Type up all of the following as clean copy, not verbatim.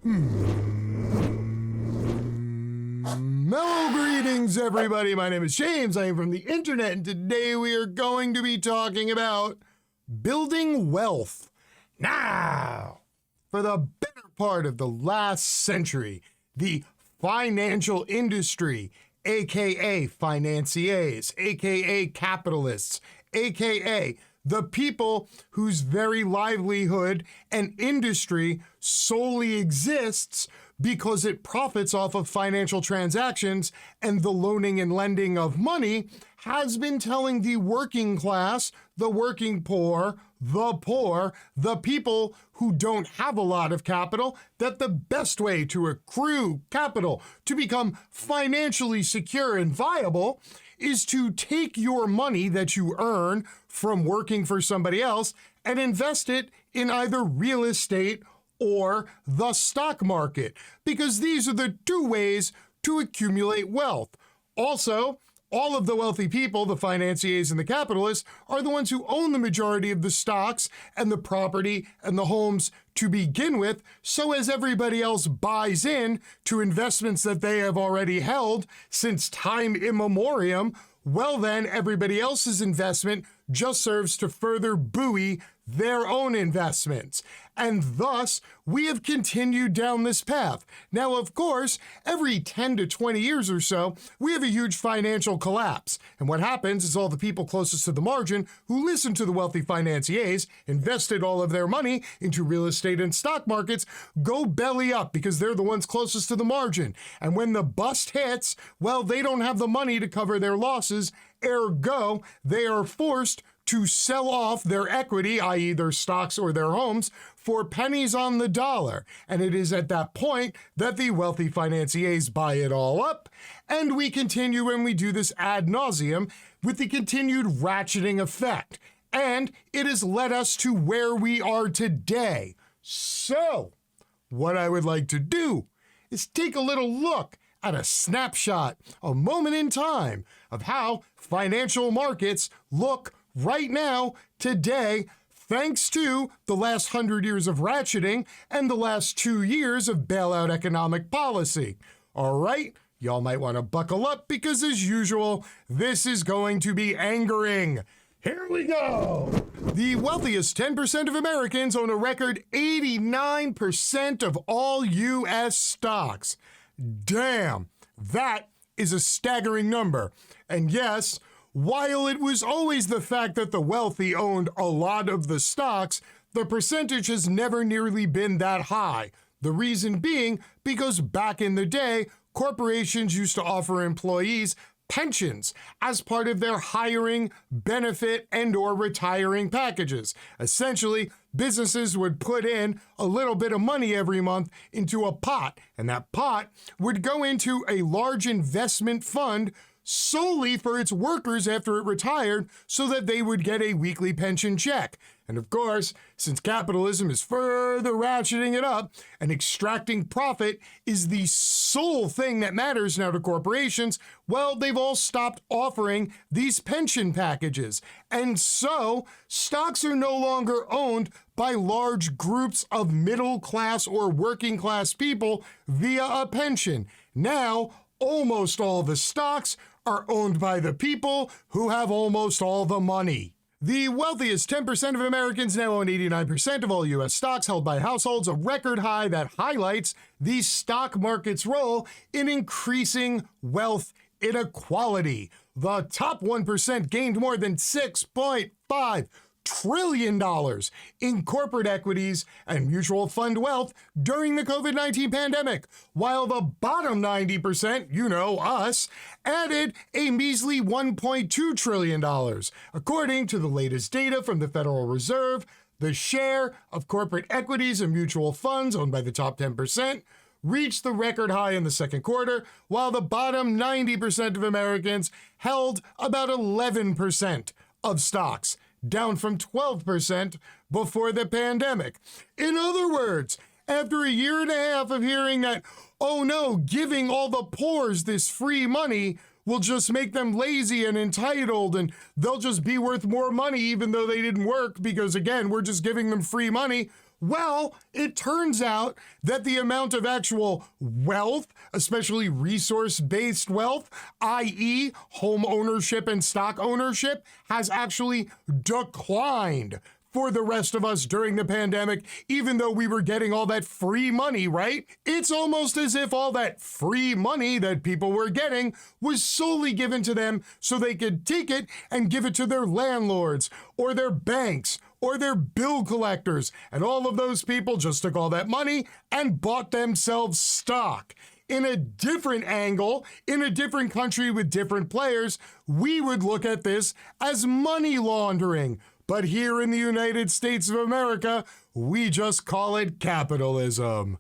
Mellow greetings, everybody. My name is James. I am from the internet, and today we are going to be talking about building wealth. Now, for the better part of the last century, the financial industry, aka financiers, aka capitalists, aka the people whose very livelihood and industry solely exists because it profits off of financial transactions and the loaning and lending of money, has been telling the working class, the working poor, the people who don't have a lot of capital, that the best way to accrue capital to become financially secure and viable is to take your money that you earn from working for somebody else and invest it in either real estate or the stock market, because these are the two ways to accumulate wealth. Also, all of the wealthy people, the financiers and the capitalists, are the ones who own the majority of the stocks and the property and the homes to begin with, so as everybody else buys in to investments that they have already held since time immemorial, well then everybody else's investment just serves to further buoy their own investments. And thus, we have continued down this path. Now, of course, every 10 to 20 years or so, we have a huge financial collapse. And what happens is all the people closest to the margin who listen to the wealthy financiers, invested all of their money into real estate and stock markets, go belly up because they're the ones closest to the margin. And when the bust hits, well, they don't have the money to cover their losses. Ergo, they are forced to sell off their equity, i.e. their stocks or their homes, for pennies on the dollar. And it is at that point that the wealthy financiers buy it all up, and we continue and we do this ad nauseum with the continued ratcheting effect. And it has led us to where we are today. So, what I would like to do is take a little look at a snapshot, a moment in time, of how financial markets look right now, today, thanks to the last 100 years of ratcheting and the last 2 years of bailout economic policy. All right, y'all might want to buckle up because, as usual, this is going to be angering. Here we go. The wealthiest 10% of Americans own a record 89% of all U.S. stocks. Damn, that is a staggering number. And yes, while it was always the fact that the wealthy owned a lot of the stocks, the percentage has never nearly been that high. The reason being because back in the day, corporations used to offer employees pensions as part of their hiring, benefit, and/or retiring packages. Essentially, businesses would put in a little bit of money every month into a pot, and that pot would go into a large investment fund solely for its workers after it retired so that they would get a weekly pension check. And of course, since capitalism is further ratcheting it up and extracting profit is the sole thing that matters now to corporations, well, they've all stopped offering these pension packages. And so, stocks are no longer owned by large groups of middle class or working class people via a pension. Now, almost all the stocks are owned by the people who have almost all the money. The wealthiest 10% of Americans now own 89% of all U.S. stocks held by households, a record high that highlights the stock market's role in increasing wealth inequality. The top 1% gained more than $6.5 trillion in corporate equities and mutual fund wealth during the COVID-19 pandemic, while the bottom 90%, you know, us, added a measly $1.2 trillion. According to the latest data from the Federal Reserve, the share of corporate equities and mutual funds owned by the top 10% reached the record high in the second quarter, while the bottom 90% of Americans held about 11% of stocks, down from 12% before the pandemic. In other words, after a year and a half of hearing that, oh no, giving all the poors this free money will just make them lazy and entitled and they'll just be worth more money even though they didn't work because, again, we're just giving them free money. Well, it turns out that the amount of actual wealth, especially resource-based wealth, i.e. home ownership and stock ownership, has actually declined for the rest of us during the pandemic, even though we were getting all that free money, right? It's almost as if all that free money that people were getting was solely given to them so they could take it and give it to their landlords or their banks or their bill collectors. And all of those people just took all that money and bought themselves stock. In a different angle, in a different country with different players, we would look at this as money laundering. But here in the United States of America, we just call it capitalism.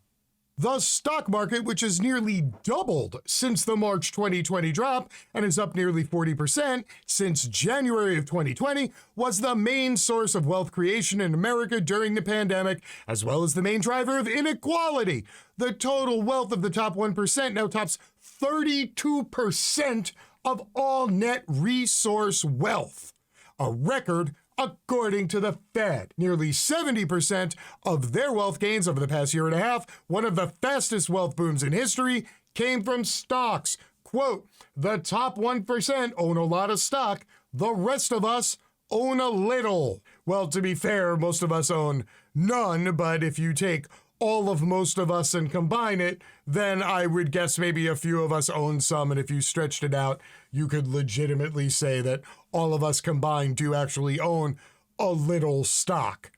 The stock market, which has nearly doubled since the March 2020 drop and is up nearly 40% since January of 2020, was the main source of wealth creation in America during the pandemic, as well as the main driver of inequality. The total wealth of the top 1% now tops 32% of all net resource wealth, a record according to the Fed. Nearly 70% of their wealth gains over the past year and a half, one of the fastest wealth booms in history, came from stocks. Quote, the top 1% own a lot of stock, the rest of us own a little. Well, to be fair, most of us own none, but if you take all of most of us and combine it, then I would guess maybe a few of us own some, and if you stretched it out, you could legitimately say that all of us combined do actually own a little stock,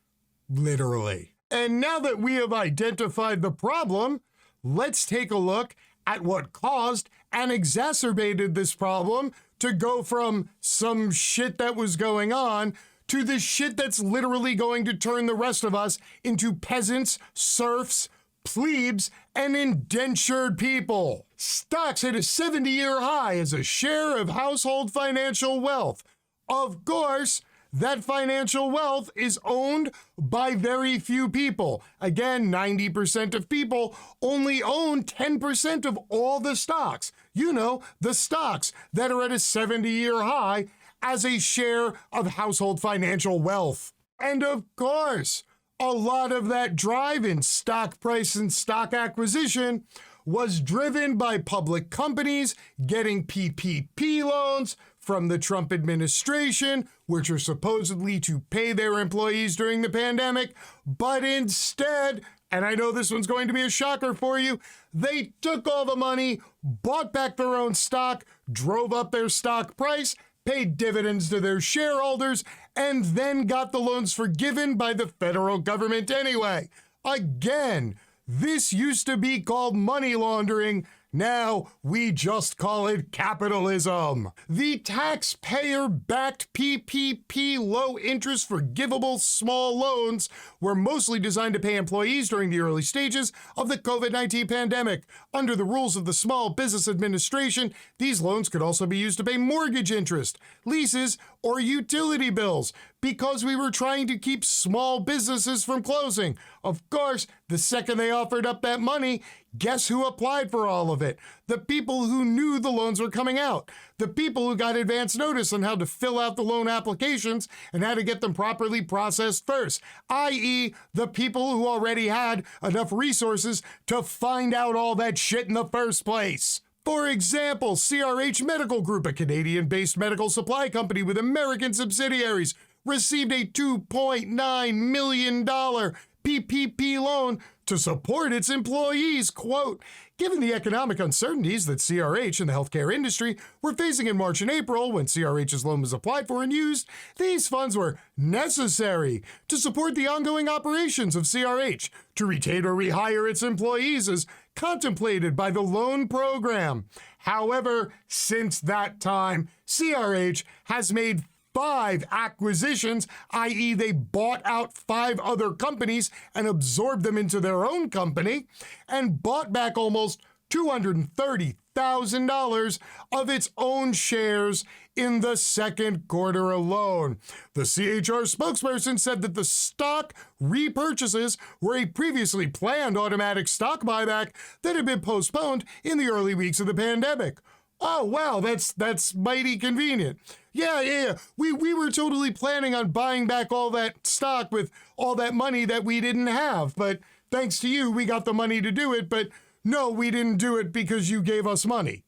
literally. And now that we have identified the problem, let's take a look at what caused and exacerbated this problem to go from some shit that was going on to the shit that's literally going to turn the rest of us into peasants, serfs, plebes, and indentured people. Stocks hit a 70-year high as a share of household financial wealth. Of course, that financial wealth is owned by very few people. Again, 90% of people only own 10% of all the stocks. You know, the stocks that are at a 70-year high as a share of household financial wealth. And of course, a lot of that drive in stock price and stock acquisition was driven by public companies getting PPP loans from the Trump administration, which are supposedly to pay their employees during the pandemic, but instead, and I know this one's going to be a shocker for you, they took all the money, bought back their own stock, drove up their stock price, paid dividends to their shareholders, and then got the loans forgiven by the federal government anyway. Again, this used to be called money laundering. Now we just call it capitalism. The taxpayer-backed PPP low-interest forgivable small loans were mostly designed to pay employees during the early stages of the COVID-19 pandemic. Under the rules of the Small Business Administration, these loans could also be used to pay mortgage interest, leases, or utility bills, because we were trying to keep small businesses from closing. Of course, the second they offered up that money, guess who applied for all of it? The people who knew the loans were coming out. The people who got advance notice on how to fill out the loan applications and how to get them properly processed first, i.e. the people who already had enough resources to find out all that shit in the first place. For example, CRH Medical Group, a Canadian-based medical supply company with American subsidiaries, received a $2.9 million PPP loan to support its employees. Quote, given the economic uncertainties that CRH and the healthcare industry were facing in March and April when CRH's loan was applied for and used, these funds were necessary to support the ongoing operations of CRH, to retain or rehire its employees as contemplated by the loan program. However, since that time, CRH has made 5 acquisitions, i.e. they bought out 5 other companies and absorbed them into their own company, and bought back almost $230,000 of its own shares in the second quarter alone. The CHR spokesperson said that the stock repurchases were a previously planned automatic stock buyback that had been postponed in the early weeks of the pandemic. Oh, wow, that's mighty convenient. Yeah. We were totally planning on buying back all that stock with all that money that we didn't have. But thanks to you, we got the money to do it. But no, we didn't do it because you gave us money.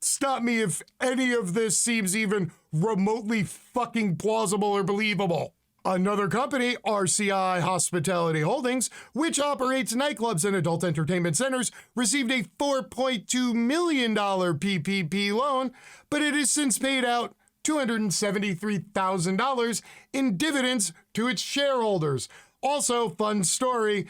Stop me if any of this seems even remotely fucking plausible or believable. Another company, RCI Hospitality Holdings, which operates nightclubs and adult entertainment centers, received a $4.2 million PPP loan, but it has since paid out $273,000 in dividends to its shareholders. Also, fun story,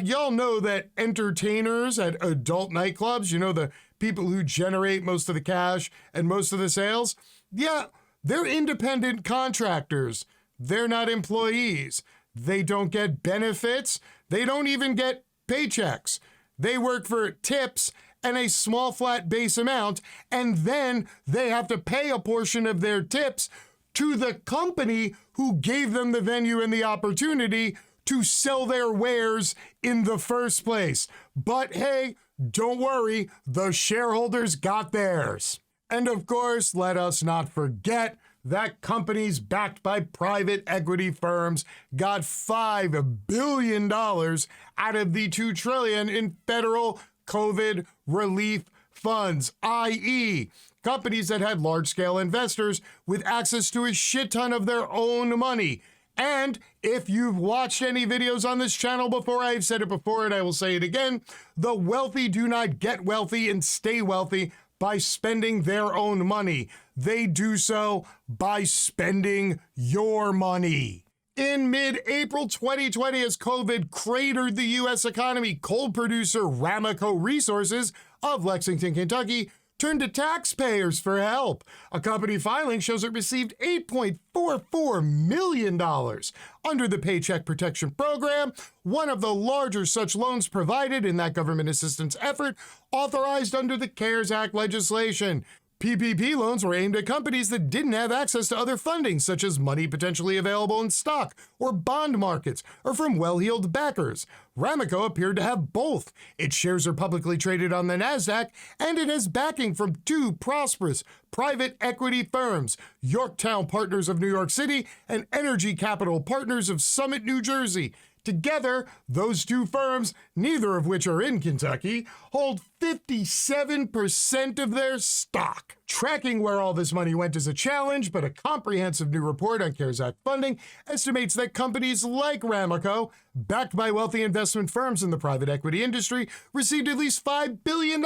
y'all know that entertainers at adult nightclubs, the people who generate most of the cash and most of the sales, yeah, they're independent contractors. They're not employees. They don't get benefits. They don't even get paychecks. They work for tips and a small flat base amount, and then they have to pay a portion of their tips to the company who gave them the venue and the opportunity to sell their wares in the first place. But hey, don't worry, the shareholders got theirs. And of course, let us not forget that companies backed by private equity firms got $5 billion out of the $2 trillion in federal COVID relief funds, i.e., companies that had large-scale investors with access to a shit ton of their own money. And if you've watched any videos on this channel before, I've said it before and I will say it again, the wealthy do not get wealthy and stay wealthy by spending their own money. They do so by spending your money. In mid-April 2020, as COVID cratered the U.S. economy, coal producer Ramaco Resources of Lexington, Kentucky, turned to taxpayers for help. A company filing shows it received $8.44 million under the Paycheck Protection Program, one of the larger such loans provided in that government assistance effort authorized under the CARES Act legislation. PPP loans were aimed at companies that didn't have access to other funding, such as money potentially available in stock or bond markets, or from well-heeled backers. Ramaco appeared to have both. Its shares are publicly traded on the NASDAQ, and it has backing from two prosperous private equity firms, Yorktown Partners of New York City and Energy Capital Partners of Summit, New Jersey. Together, those two firms, neither of which are in Kentucky, hold 57% of their stock. Tracking where all this money went is a challenge, but a comprehensive new report on CARES Act funding estimates that companies like Ramaco, backed by wealthy investment firms in the private equity industry, received at least $5 billion.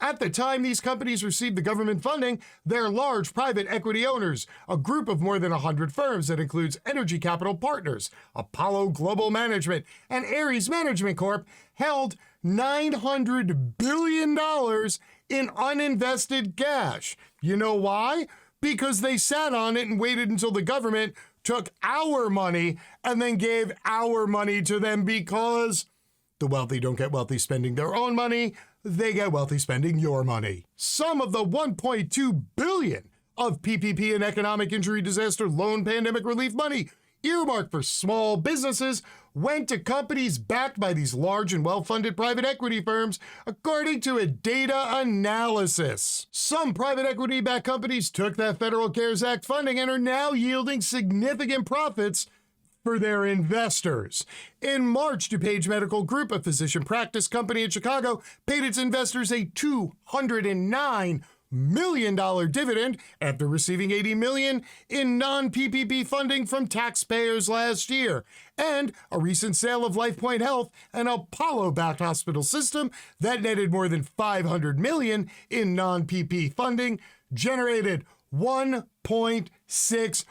At the time these companies received the government funding, they're large private equity owners, a group of more than 100 firms that includes Energy Capital Partners, Apollo Global Management, and Ares Management Corp., held $900 billion in uninvested cash. You know why? Because they sat on it and waited until the government took our money and then gave our money to them, because the wealthy don't get wealthy spending their own money. They get wealthy spending your money. Some of the $1.2 billion of PPP and economic injury disaster loan pandemic relief money earmarked for small businesses went to companies backed by these large and well-funded private equity firms, according to a data analysis. Some private equity-backed companies took that federal CARES Act funding and are now yielding significant profits for their investors. In March, DuPage Medical Group, a physician practice company in Chicago, paid its investors a $209 million dividend after receiving $80 million in non-PPP funding from taxpayers last year. And a recent sale of LifePoint Health, an Apollo-backed hospital system that netted more than $500 million in non-PP funding, generated $1.6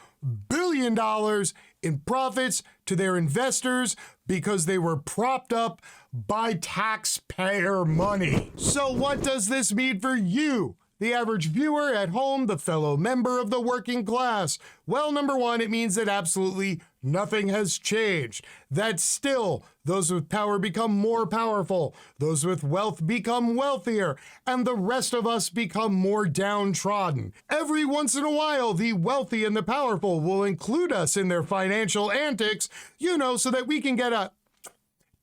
billion in profits to their investors because they were propped up by taxpayer money. So what does this mean for you, the average viewer at home, the fellow member of the working class? Well, number one, it means that absolutely nothing has changed. That still, those with power become more powerful, those with wealth become wealthier, and the rest of us become more downtrodden. Every once in a while, the wealthy and the powerful will include us in their financial antics, so that we can get a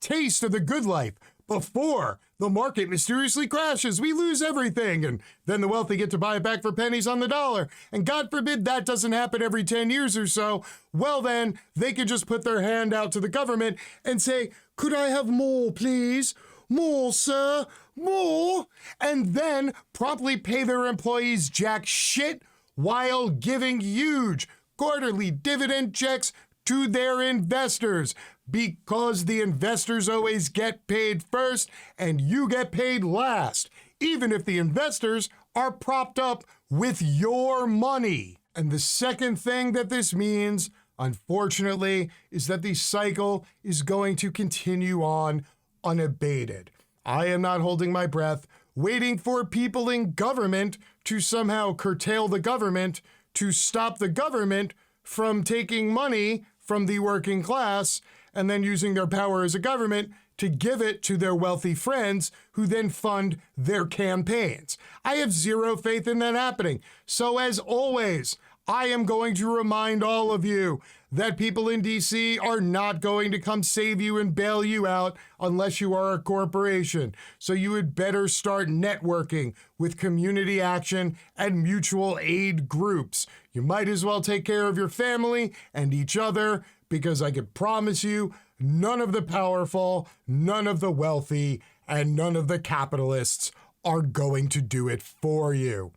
taste of the good life before The market mysteriously crashes. We lose everything. And then the wealthy get to buy it back for pennies on the dollar. And God forbid that doesn't happen every 10 years or so. Well, then they can just put their hand out to the government and say, could I have more, please? More, sir, more. And then promptly pay their employees jack shit while giving huge quarterly dividend checks to their investors, because the investors always get paid first and you get paid last, even if the investors are propped up with your money. And the second thing that this means, unfortunately, is that the cycle is going to continue on unabated. I am not holding my breath, waiting for people in government to somehow curtail the government, to stop the government from taking money from the working class and then using their power as a government to give it to their wealthy friends who then fund their campaigns. I have zero faith in that happening. So as always, I am going to remind all of you that people in DC are not going to come save you and bail you out unless you are a corporation. So you had better start networking with community action and mutual aid groups. You might as well take care of your family and each other, because I can promise you, none of the powerful, none of the wealthy, and none of the capitalists are going to do it for you.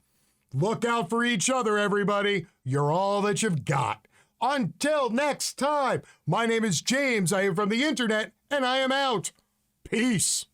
Look out for each other, everybody. You're all that you've got. Until next time, my name is James. I am from the internet, and I am out. Peace.